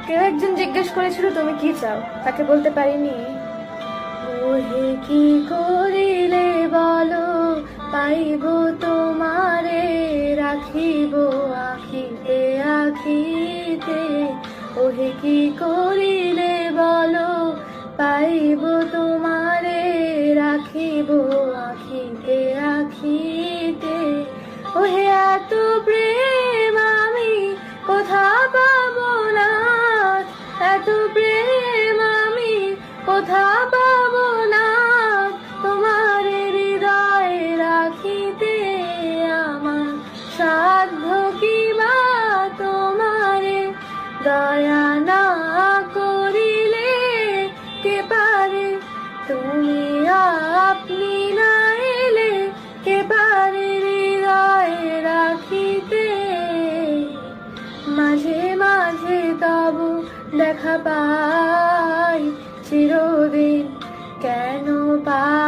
কেউ একজন জিজ্ঞেস করেছিল তুমি কি চাও, তাকে বলতে পারিনি। ওহে কি করিলে বলো, পাইব তোমারে, রাখিব আখিতে আখিতে। ওহে কি করিলে বলো, পাইব তোমারে, রাখিব আখিতে আখিতে। ওহে এত প্রেম আমি কোথা পাবো না, এত প্রেম আমি কোথা পাবো না। তোমার হৃদয়ে রাখিতে আমার সাধ্য কি বা, তোমারে দয়া না করিলে কে পারে, তুমি আপনি না এলে কে পারে হৃদয়ে রাখিতে। মাঝে মাঝে তব দেখা পাই, চিরদিন কেন পাই